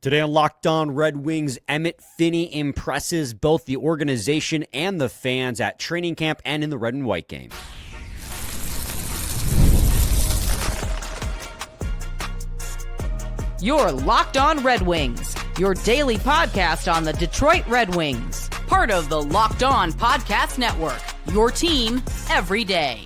Today on Locked On Red Wings, Emmitt Finnie impresses both the organization and the fans at training camp and in the red and white game. You're Locked On Red Wings, your daily podcast on the Detroit Red Wings. Part of the Locked On Podcast Network, your team every day.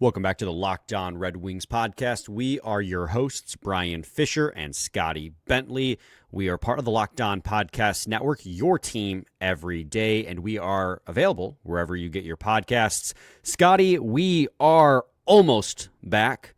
Welcome back to the Locked On Red Wings podcast. We are your hosts, Brian Fisher and Scotty Bentley. We are part of the Locked On Podcast Network, your team every day, and we are available wherever you get your podcasts. Scotty, we are almost back.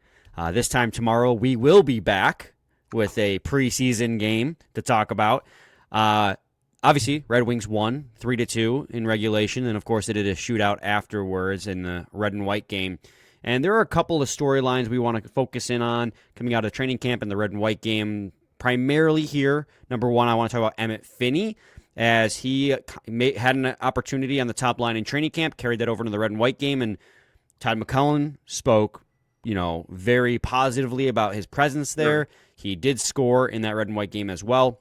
This time tomorrow, we will be back with a preseason game to talk about. Obviously, Red Wings won 3-2 in regulation, and of course, they did a shootout afterwards in the red and white game. And there are a couple of storylines we want to focus in on coming out of training camp in the red and white game. Primarily here, number one, I want to talk about Emmitt Finnie, as he had an opportunity on the top line in training camp, carried that over to the red and white game, and Todd McLellan spoke, very positively about his presence there. Sure. He did score in that red and white game as well.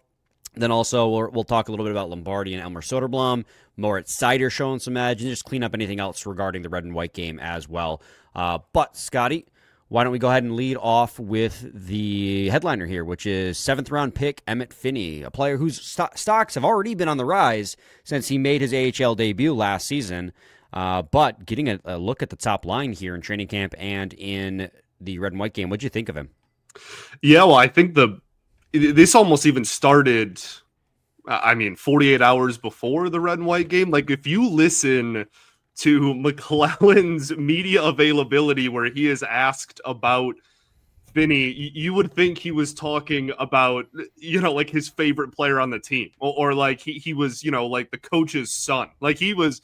Then also, we'll talk a little bit about Lombardi and Soderblom, Moritz Seider showing some edge, and just clean up anything else regarding the red and white game as well. But, Scotty, why don't we go ahead and lead off with the headliner here, which is 7th-round pick Emmitt Finnie, a player whose stocks have already been on the rise since he made his AHL debut last season. But getting a look at the top line here in training camp and in the red and white game, what did you think of him? Yeah, well, I think this almost even started, 48 hours before the red and white game. Like, if you listen to McLellan's media availability where he is asked about Finnie, you would think he was talking about, like his favorite player on the team or like he was, like the coach's son. Like it was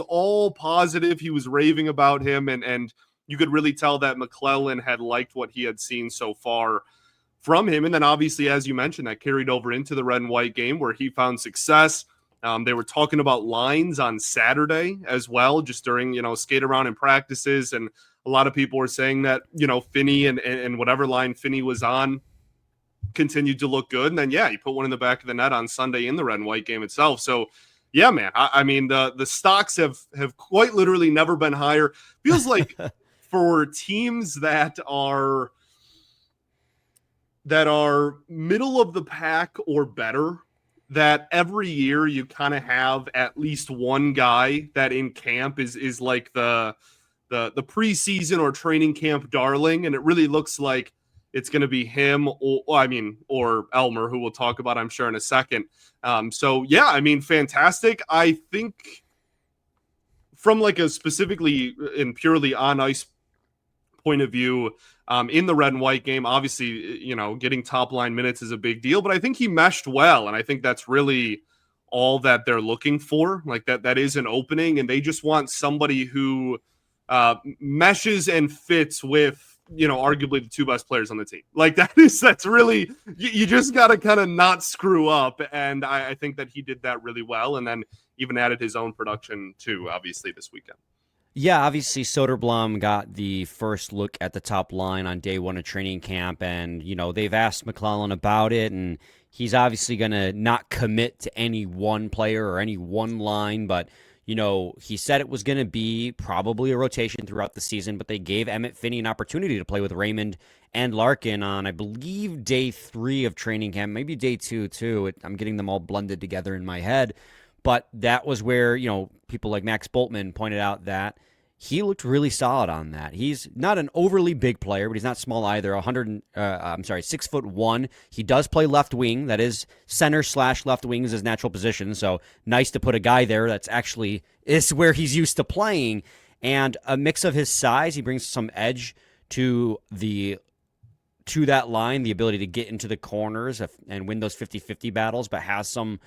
all positive. He was raving about him and you could really tell that McLellan had liked what he had seen so far from him. And then obviously, as you mentioned, that carried over into the red and white game where he found success. They were talking about lines on Saturday as well, just during, skate around and practices. And a lot of people were saying that, Finnie and whatever line Finnie was on continued to look good. And then, he put one in the back of the net on Sunday in the red and white game itself. So, yeah, man, the stocks have quite literally never been higher. Feels like for teams that are middle of the pack or better, that every year you kind of have at least one guy that in camp is like the preseason or training camp darling, and it really looks like it's going to be him or Elmer, who we'll talk about, I'm sure, in a second. Fantastic. I think from like a specifically and purely on ice point of view, in the red and white game, obviously, getting top line minutes is a big deal, but I think he meshed well. And I think that's really all that they're looking for. Like that is an opening, and they just want somebody who meshes and fits with, arguably the two best players on the team. Like that's really, you just got to kind of not screw up. And I think that he did that really well. And then even added his own production too, obviously this weekend. Yeah, obviously Soderblom got the first look at the top line on day one of training camp, and, they've asked McLellan about it, and he's obviously going to not commit to any one player or any one line, but, he said it was going to be probably a rotation throughout the season, but they gave Emmitt Finnie an opportunity to play with Raymond and Larkin on, I believe, day 3 of training camp, maybe day 2 too. I'm getting them all blended together in my head. But that was where, people like Max Boltman pointed out that he looked really solid on that. He's not an overly big player, but he's not small either. 6'1". He does play left wing. That is center/left wing is his natural position. So nice to put a guy there that's actually is where he's used to playing. And a mix of his size, he brings some edge to that line, the ability to get into the corners and win those 50-50 battles, but has some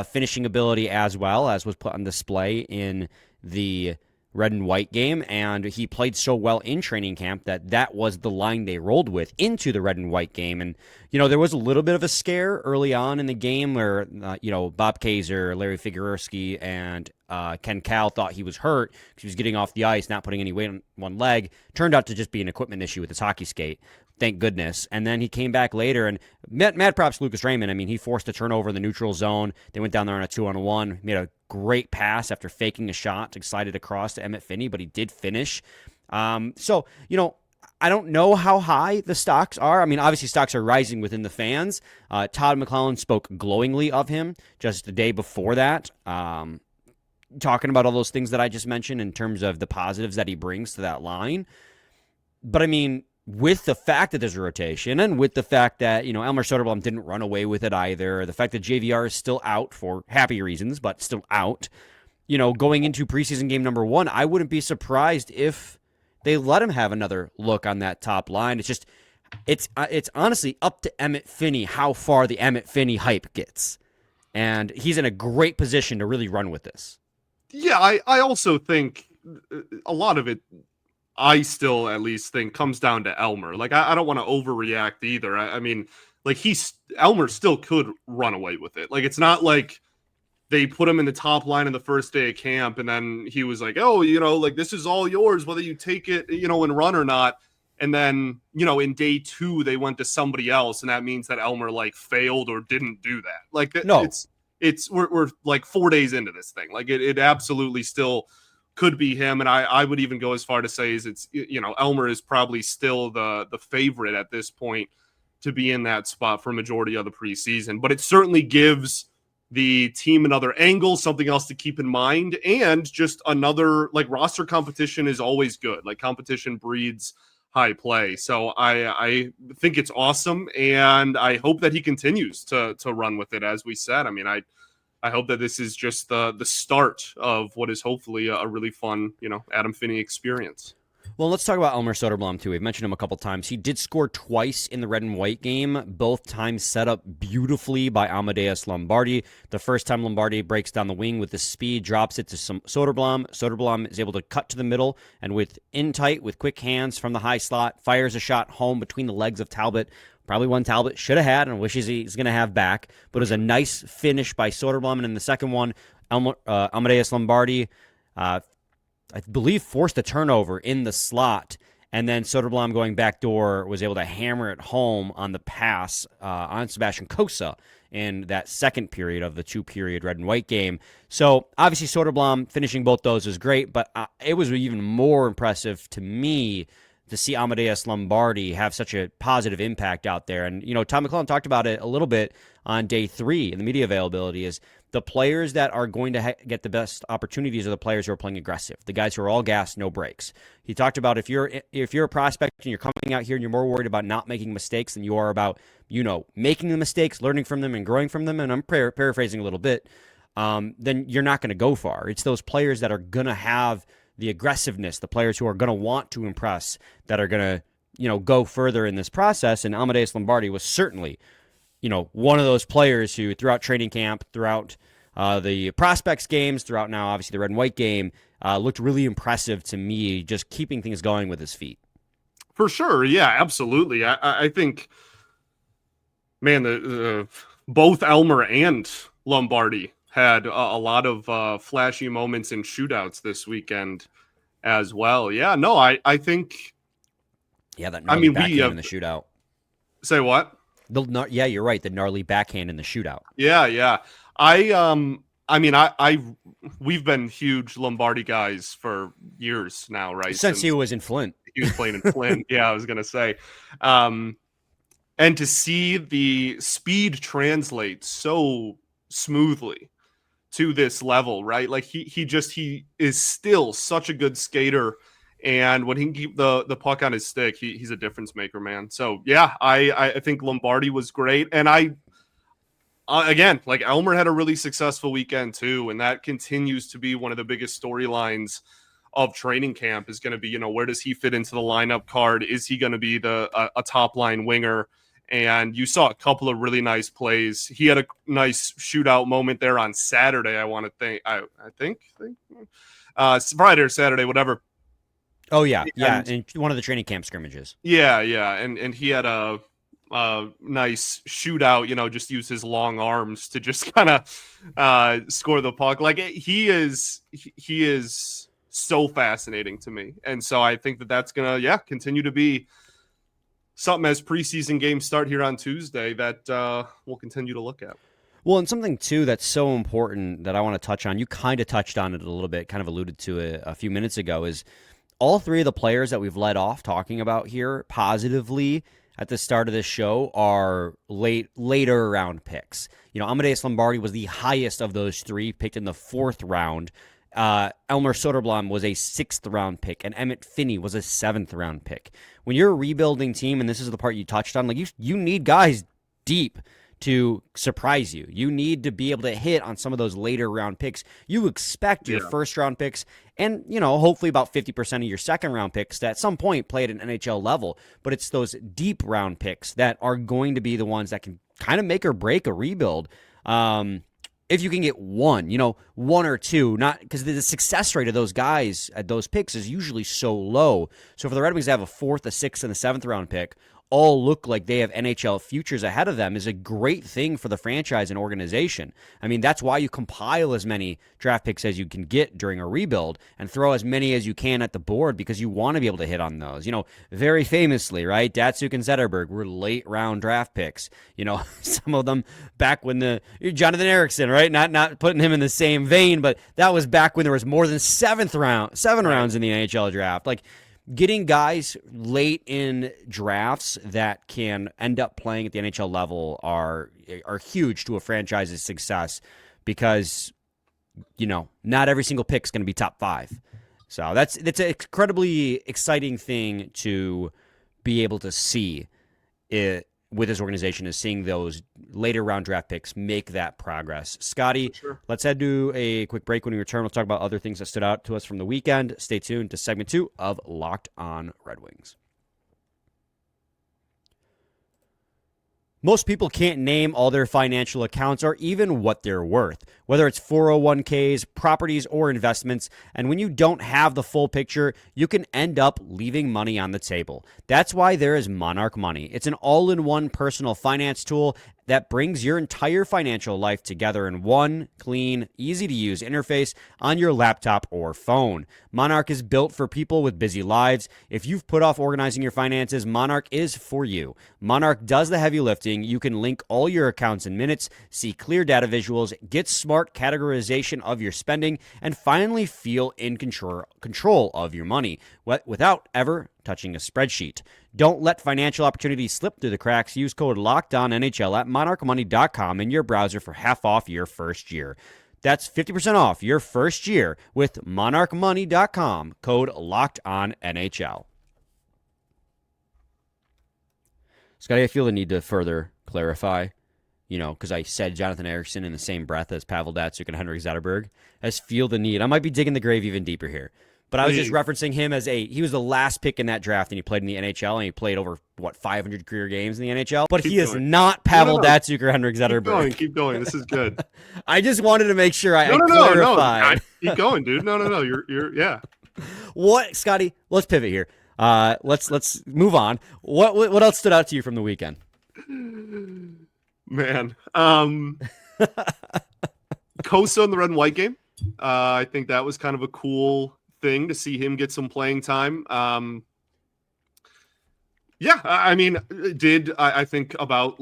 finishing ability as well, as was put on display in the red and white game. And he played so well in training camp that was the line they rolled with into the red and white game. And, there was a little bit of a scare early on in the game where, Bob Kaiser, Larry Figueroski, and Ken Cal thought he was hurt because he was getting off the ice, not putting any weight on one leg. Turned out to just be an equipment issue with his hockey skate. thank goodness. And then he came back later, and mad props to Lucas Raymond. I mean, he forced a turnover in the neutral zone. They went down there on a 2-on-1, made a great pass after faking a shot to slide it across to Emmitt Finnie, but he did finish. So, I don't know how high the stocks are. I mean, obviously stocks are rising within the fans. Todd McClellan spoke glowingly of him just the day before that, talking about all those things that I just mentioned in terms of the positives that he brings to that line. But I mean, with the fact that there's a rotation and with the fact that, Elmer Soderblom didn't run away with it either, the fact that JVR is still out for happy reasons, but still out, going into preseason game number 1, I wouldn't be surprised if they let him have another look on that top line. It's just, it's honestly up to Emmitt Finnie how far the Emmitt Finnie hype gets. And he's in a great position to really run with this. Yeah, I also think a lot of it, I still at least think, comes down to Elmer. Like, I don't want to overreact either. I mean, like, Elmer still could run away with it. Like, it's not like they put him in the top line in the first day of camp, and then he was like, oh, like, this is all yours, whether you take it, and run or not. And then, in day 2, they went to somebody else, and that means that Elmer, like, failed or didn't do that. Like, no. We're like 4 days into this thing. Like, it absolutely still could be him. And I would even go as far to say Elmer is probably still the favorite at this point to be in that spot for a majority of the preseason. But it certainly gives the team another angle, something else to keep in mind, and just another, like, roster competition is always good. Like, competition breeds high play. So I think it's awesome, and I hope that he continues to run with it, as we said. I mean, I hope that this is just the start of what is hopefully a really fun, Adam Finnie experience. Well, let's talk about Elmer Soderblom, too. We've mentioned him a couple times. He did score twice in the red and white game, both times set up beautifully by Amadeus Lombardi. The first time Lombardi breaks down the wing with the speed, drops it to Soderblom. Soderblom is able to cut to the middle, and with quick hands from the high slot, fires a shot home between the legs of Talbot. Probably one Talbot should have had and wishes he's going to have back. But it was a nice finish by Soderblom. And in the second one, Amadeus Lombardi, I believe, forced a turnover in the slot, and then Soderblom going backdoor was able to hammer it home on the pass on Sebastian Cosa in that second period of the 2-period red and white game. So obviously Soderblom finishing both those is great, but it was even more impressive to me to see Amadeus Lombardi have such a positive impact out there. And, Tom McClellan talked about it a little bit on day 3 in the media availability, is the players that are going to get the best opportunities are the players who are playing aggressive, the guys who are all gas, no breaks. He talked about if you're a prospect and you're coming out here and you're more worried about not making mistakes than you are about, making the mistakes, learning from them, and growing from them, and I'm paraphrasing a little bit, then you're not going to go far. It's those players that are going to have the aggressiveness, the players who are going to want to impress, that are going to, go further in this process. And Amadeus Lombardi was certainly, one of those players who throughout training camp, throughout the prospects games, throughout now obviously the red and white game, looked really impressive to me, just keeping things going with his feet. For sure. Yeah, absolutely. I think, man, the both Elmer and Lombardi had a lot of flashy moments in shootouts this weekend as well. Yeah, no, I think. Yeah, that gnarly backhand in the shootout. Say what? Yeah, you're right. The gnarly backhand in the shootout. Yeah. We've been huge Lombardi guys for years now, right? Since he was in Flint. He was playing in Flint. Yeah, I was gonna say. And to see the speed translate so smoothly to this level, right? Like he is still such a good skater, and when he can keep the puck on his stick, he's a difference maker, man. So yeah, I think Lombardi was great, and again, like, Elmer had a really successful weekend too, and that continues to be one of the biggest storylines of training camp, is going to be, where does he fit into the lineup card? Is he going to be a top line winger? And you saw a couple of really nice plays. He had a nice shootout moment there on Saturday. I think Friday or Saturday, whatever. Oh yeah, in one of the training camp scrimmages. Yeah, and he had a nice shootout. Just use his long arms to just kind of score the puck. Like, he is so fascinating to me, and so I think that's gonna continue to be something as preseason games start here on Tuesday that we'll continue to look at. Well, and something, too, that's so important that I want to touch on, you kind of touched on it a little bit, kind of alluded to it a few minutes ago, is all three of the players that we've led off talking about here positively at the start of this show are later round picks. You know, Amadeus Lombardi was the highest of those three, picked in the 4th round. Elmer Soderblom was a 6th round pick, and Emmitt Finnie was a 7th round pick. When you're a rebuilding team, and this is the part you touched on, like you need guys deep to surprise you. You need to be able to hit on some of those later round picks. You expect your first round picks and, you know, hopefully about 50% of your second round picks to at some point play at an NHL level. But it's those deep round picks that are going to be the ones that can kind of make or break a rebuild. If you can get one or two, not because the success rate of those guys at those picks is usually so low. So for the Red Wings to have a 4th, a 6th, and a 7th round pick all look like they have NHL futures ahead of them is a great thing for the franchise and organization. I mean, that's why you compile as many draft picks as you can get during a rebuild and throw as many as you can at the board because you want to be able to hit on those. You know, very famously, right? Datsuk and Zetterberg were late round draft picks. You know, some of them back when Jonathan Ericsson, right? Not putting him in the same vein, but that was back when there was more than 7 rounds in the NHL draft. Like, getting guys late in drafts that can end up playing at the NHL level are huge to a franchise's success because, you know, not every single pick is going to be top 5. So that's an incredibly exciting thing to be able to see it with this organization, is seeing those later round draft picks make that progress. Scotty, Let's head to a quick break. When we return, we'll talk about other things that stood out to us from the weekend. Stay tuned to segment 2 of Locked On Red Wings. Most people can't name all their financial accounts or even what they're worth, whether it's 401ks, properties, or investments. And when you don't have the full picture, you can end up leaving money on the table. That's why there is Monarch Money. It's an all-in-one personal finance tool that brings your entire financial life together in one clean, easy-to-use interface on your laptop or phone. Monarch is built for people with busy lives. If you've put off organizing your finances, Monarch is for you. Monarch does the heavy lifting. You can link all your accounts in minutes, see clear data visuals, get smart categorization of your spending, and finally feel in control of your money without ever touching a spreadsheet. Don't let financial opportunities slip through the cracks. Use code LOCKEDONNHL at monarchmoney.com in your browser for half off your first year. That's 50% off your first year with monarchmoney.com, code LOCKEDONNHL. Scotty, I feel the need to further clarify, because I said Jonathan Ericsson in the same breath as Pavel Datsuk and Henrik Zetterberg. I just feel the need. I might be digging the grave even deeper here. But I was just referencing him as he was the last pick in that draft, and he played in the NHL, and he played over, 500 career games in the NHL? But he is not Pavel Datsuk or Henrik Zetterberg. Keep going. This is good. I just wanted to make sure I clarified. Keep going, dude. No. You're. What, Scotty? Let's pivot here. Let's move on. What else stood out to you from the weekend? Man, Costa in the red and white game. I think that was kind of a cool thing to see him get some playing time. I think about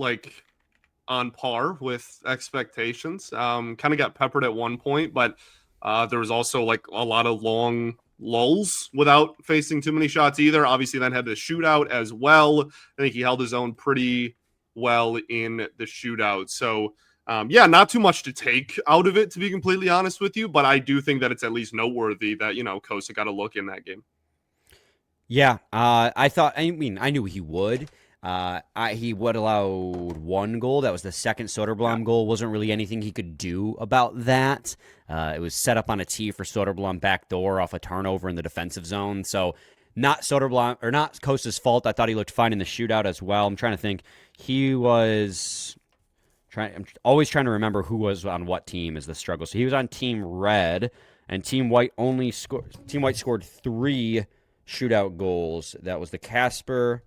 on par with expectations. Kind of got peppered at one point, but there was also a lot of long lulls without facing too many shots either. Obviously then had the shootout as well. I think he held his own pretty well in the shootout. So not too much to take out of it, to be completely honest with you, but I do think that it's at least noteworthy that, Costa got a look in that game. Yeah, I knew he would. He would allow one goal. That was the second Soderblom goal. Wasn't really anything he could do about that. It was set up on a tee for Soderblom backdoor off a turnover in the defensive zone. So not Soderblom or not Costa's fault. I thought he looked fine in the shootout as well. I'm trying to think. I'm always trying to remember who was on what team is the struggle. So he was on Team Red, and Team White scored 3 shootout goals. That was the Casper.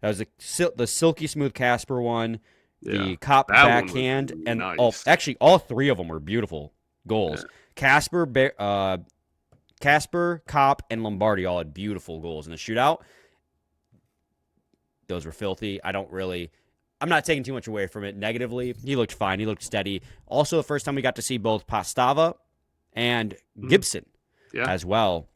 That was the silky smooth Casper one, the Cop backhand, and nice. all 3 of them were beautiful goals. Yeah. Casper, Cop, and Lombardi all had beautiful goals in the shootout. those were filthy. I'm not taking too much away from it negatively. He looked fine. He looked steady. Also, the first time we got to see both Pastava and Gibson as well.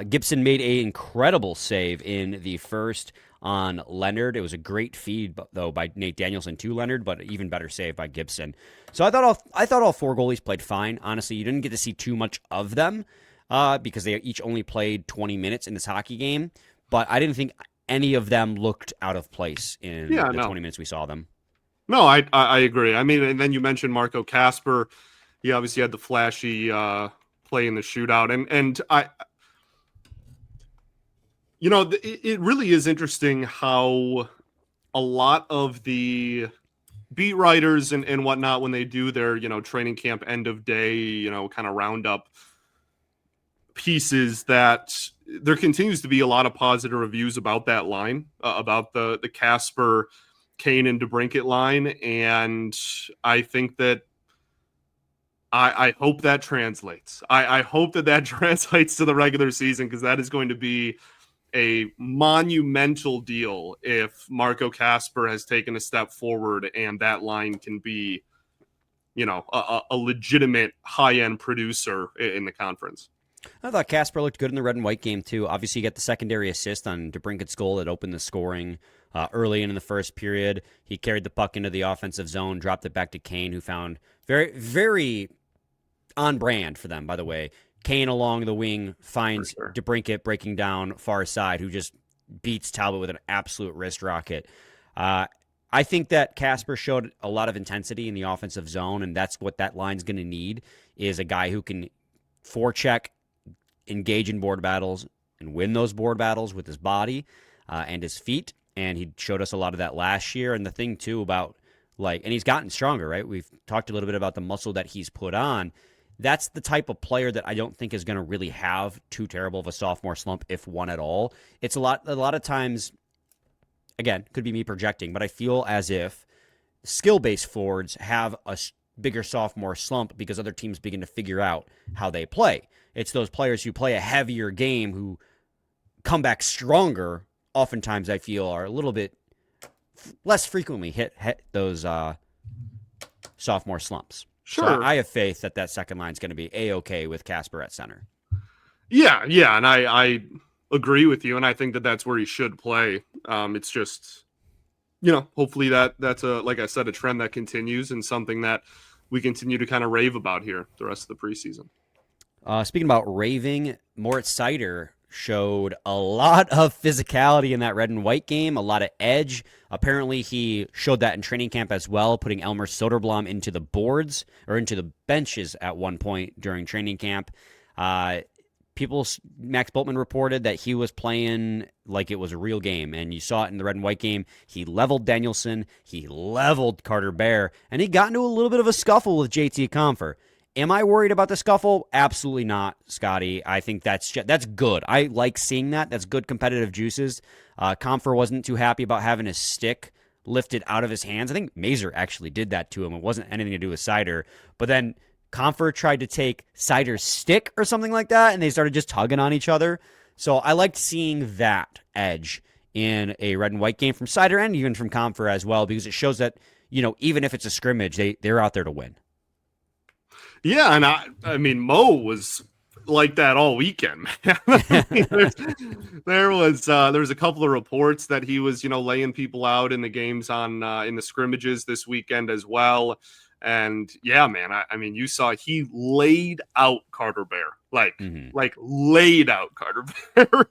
Gibson made an incredible save in the first on Leonard. It was a great feed, though, by Nate Danielson to Leonard, but even better save by Gibson. So I thought all four goalies played fine. Honestly, you didn't get to see too much of them because they each only played 20 minutes in this hockey game. But I didn't think any of them looked out of place in the 20 minutes we saw them. No, I agree. I mean, and then you mentioned Marco Kasper. He obviously had the flashy play in the shootout. And it really is interesting how a lot of the beat writers and whatnot, when they do their, training camp end of day, kind of roundup pieces, that there continues to be a lot of positive reviews about that line, about the Kasper, Kane, and DeBrincat line. And I think that I hope that translates. I hope that translates to the regular season, because that is going to be a monumental deal if Marco Kasper has taken a step forward and that line can be, a legitimate high-end producer in the conference. I thought Kasper looked good in the red and white game, too. Obviously, you get the secondary assist on DeBrincat's goal that opened the scoring early in the first period. He carried the puck into the offensive zone, dropped it back to Kane, who found very, very on brand for them, by the way. Kane along the wing finds DeBrincat breaking down far side, who just beats Talbot with an absolute wrist rocket. I think that Kasper showed a lot of intensity in the offensive zone, and that's what that line's going to need, is a guy who can forecheck, engage in board battles, and win those board battles with his body and his feet. And he showed us a lot of that last year. And the thing, too, about, and he's gotten stronger, right? We've talked a little bit about the muscle that he's put on. That's the type of player that I don't think is going to really have too terrible of a sophomore slump, if one at all. It's a lot of times, again, could be me projecting, but I feel as if skill-based forwards have a bigger sophomore slump because other teams begin to figure out how they play. It's those players who play a heavier game who come back stronger, oftentimes I feel are a little bit less frequently hit those sophomore slumps. Sure. So I have faith that second line is going to be A-okay with Kasper at center. Yeah, and I agree with you, and I think that's where he should play. It's just, hopefully that's like I said, a trend that continues and something that we continue to kind of rave about here the rest of the preseason. Speaking about raving, Moritz Seider showed a lot of physicality in that red and white game, a lot of edge. Apparently, he showed that in training camp as well, putting Elmer Soderblom into the boards or into the benches at one point during training camp. Max Boltman reported that he was playing like it was a real game, and you saw it in the red and white game. He leveled Danielson, he leveled Carter Bear, and he got into a little bit of a scuffle with JT Compher. Am I worried about the scuffle? Absolutely not, Scotty. I think that's good. I like seeing that. That's good competitive juices. Compher wasn't too happy about having his stick lifted out of his hands. I think Mazur actually did that to him. It wasn't anything to do with Seider. But then Compher tried to take Seider's stick or something like that, and they started just tugging on each other. So I liked seeing that edge in a red and white game from Seider and even from Compher as well, because it shows that, even if it's a scrimmage, they're out there to win. Yeah, and I mean, Mo was like that all weekend. there was a couple of reports that he was, laying people out in the games on in the scrimmages this weekend as well. And yeah, man, I mean, you saw he laid out Carter Bear, like laid out Carter Bear.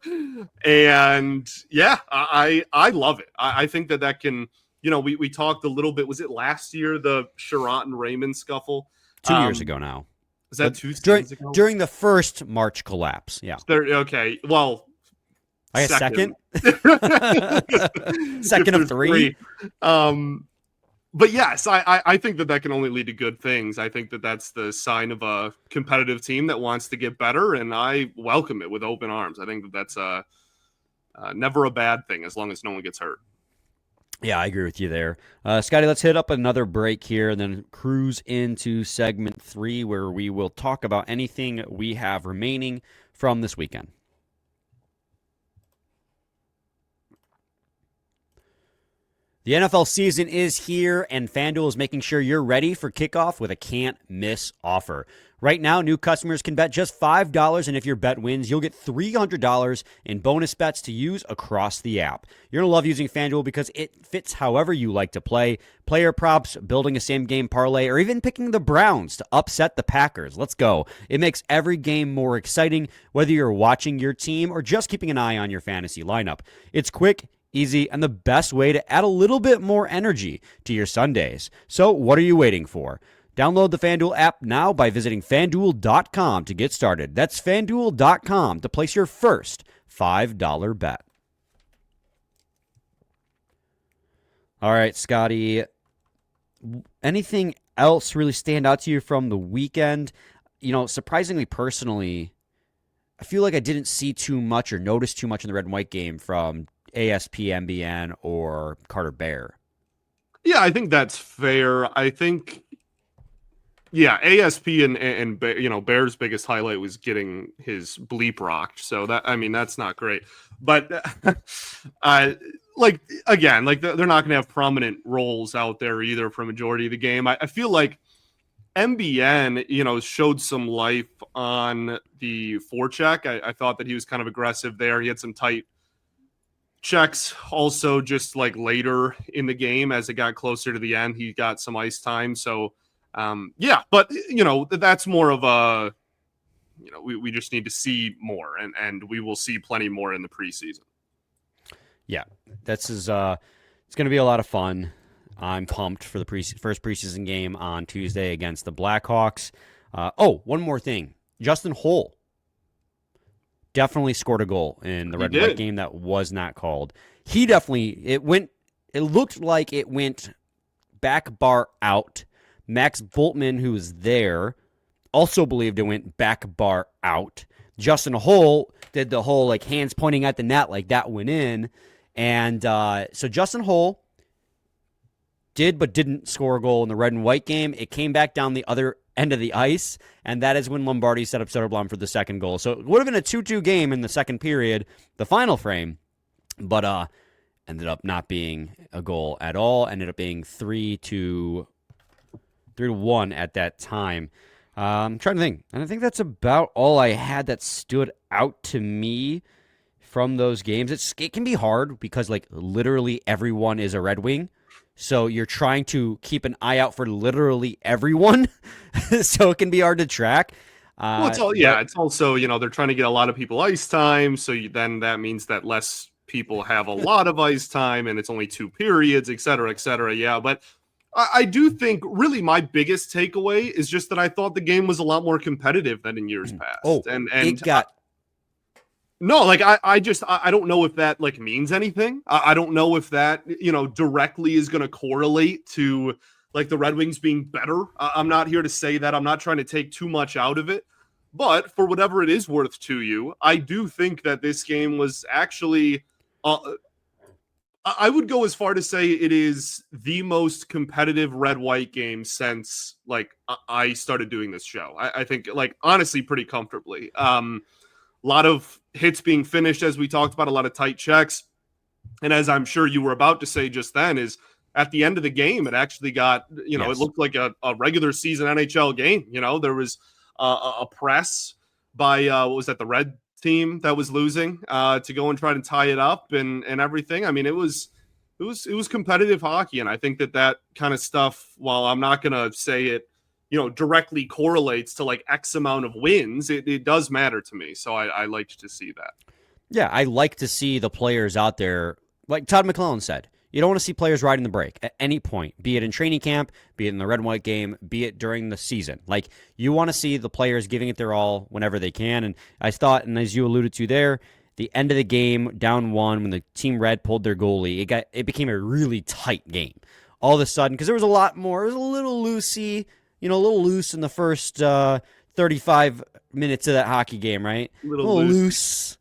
And yeah, I love it. I think that can, we talked a little bit. Was it last year, the Charant and Raymond scuffle? 2 years ago now. Is that 2 seasons ago? During the first March collapse, yeah. Okay, well, I guess second? Second of three. But yes, I think that can only lead to good things. I think that's the sign of a competitive team that wants to get better, and I welcome it with open arms. I think that's never a bad thing as long as no one gets hurt. Yeah, I agree with you there. Scotty, let's hit up another break here and then cruise into segment 3, where we will talk about anything we have remaining from this weekend. The NFL season is here, and FanDuel is making sure you're ready for kickoff with a can't-miss offer. Right now, new customers can bet just $5, and if your bet wins, you'll get $300 in bonus bets to use across the app. You're going to love using FanDuel because it fits however you like to play. Player props, building a same-game parlay, or even picking the Browns to upset the Packers. Let's go. It makes every game more exciting, whether you're watching your team or just keeping an eye on your fantasy lineup. It's quick, easy, and the best way to add a little bit more energy to your Sundays. So what are you waiting for? Download the FanDuel app now by visiting FanDuel.com to get started. That's FanDuel.com to place your first $5 bet. All right, Scotty, anything else really stand out to you from the weekend? You know, surprisingly, personally, I feel like I didn't see too much or notice too much in the red and white game from ASP, MBN, or Carter Bear. Yeah, I think that's fair. I think, yeah, ASP and Bear's biggest highlight was getting his bleep rocked. So that's not great. But they're not going to have prominent roles out there either for a majority of the game. I feel like MBN, showed some life on the forecheck. I thought that he was kind of aggressive there. He had some tight checks also just like later in the game as it got closer to the end. He got some ice time. So, but, that's more of a, we just need to see more and we will see plenty more in the preseason. Yeah, this is it's going to be a lot of fun. I'm pumped for the first preseason game on Tuesday against the Blackhawks. One more thing. Justin Holl definitely scored a goal in the red and white game that was not called. It looked like it went back bar out. Max Bultman, who was there, also believed it went back bar out. Justin Holl did the whole hands pointing at the net like that went in. And so Justin Holl did but didn't score a goal in the red and white game. It came back down the other end of the ice, and that is when Lombardi set up Soderblom for the second goal. So it would have been a 2-2 game in the second period, the final frame, but ended up not being a goal at all. Ended up being 3-1 at that time. I'm trying to think, and I think that's about all I had that stood out to me from those games. It can be hard because literally everyone is a Red Wing. So you're trying to keep an eye out for literally everyone. So it can be hard to track. It's also, they're trying to get a lot of people ice time. So then that means that less people have a lot of ice time and it's only 2 periods, et cetera, et cetera. Yeah. But I do think really my biggest takeaway is just that I thought the game was a lot more competitive than in years past. I don't know if that means anything. I don't know if that, directly is going to correlate to the Red Wings being better. I'm not here to say that. I'm not trying to take too much out of it, but for whatever it is worth to you, I do think that this game was actually, I would go as far to say it is the most competitive red-white game since I started doing this show. I think honestly pretty comfortably. A lot of hits being finished, as we talked about, a lot of tight checks. And as I'm sure you were about to say just then, is at the end of the game, it actually got, It looked like a regular season NHL game. There was a press by, the Red team that was losing to go and try to tie it up and everything. I mean, it was competitive hockey. And I think that kind of stuff, while I'm not going to say it, directly correlates to X amount of wins, it does matter to me. So I liked to see that. Yeah, I like to see the players out there, like Todd McClellan said. You don't want to see players riding the brake at any point, be it in training camp, be it in the red and white game, be it during the season. You want to see the players giving it their all whenever they can. And I thought, and as you alluded to there, the end of the game, down 1, when the Team Red pulled their goalie, it became a really tight game. All of a sudden, because there was a lot more, it was a little loosey, a little loose in the first 35 minutes of that hockey game, right? A little loose,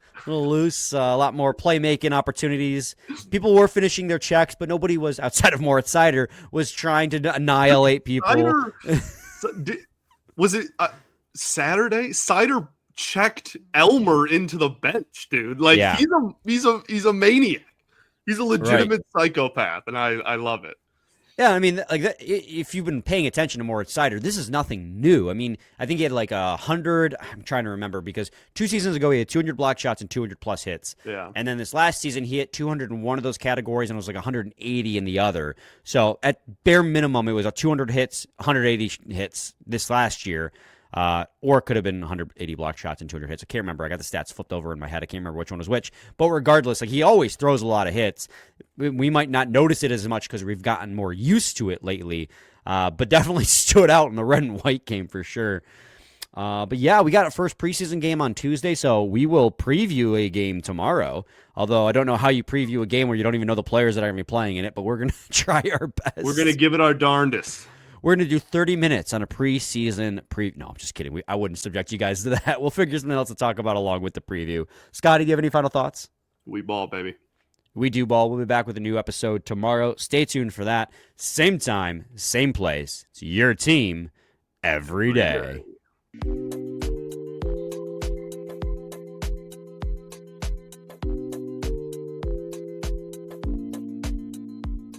a lot more playmaking opportunities. People were finishing their checks, but nobody was, outside of Moritz Seider, was trying to annihilate people. Was it Saturday? Seider checked Elmer into the bench, dude. He's a maniac. He's a legitimate psychopath, and I love it. Yeah, I mean, like if you've been paying attention to Moritz Seider, this is nothing new. I mean, I think he had like 100. I'm trying to remember because 2 seasons ago he had 200 block shots and 200 plus hits. Yeah. And then this last season he hit 200 in one of those categories and it was like 180 in the other. So at bare minimum, it was a 200 hits, 180 hits this last year. Or it could have been 180 block shots and 200 hits. I can't remember. I got the stats flipped over in my head. I can't remember which one was which. But regardless, like he always throws a lot of hits. We might not notice it as much because we've gotten more used to it lately. But definitely stood out in the red and white game for sure. But yeah, we got a first preseason game on Tuesday, so we will preview a game tomorrow. Although I don't know how you preview a game where you don't even know the players that are going to be playing in it, but we're going to try our best. We're going to give it our darndest. We're going to do 30 minutes on a preseason No, I'm just kidding. I wouldn't subject you guys to that. We'll figure something else to talk about along with the preview. Scotty, do you have any final thoughts? We ball, baby. We do ball. We'll be back with a new episode tomorrow. Stay tuned for that. Same time, same place. It's your team every day.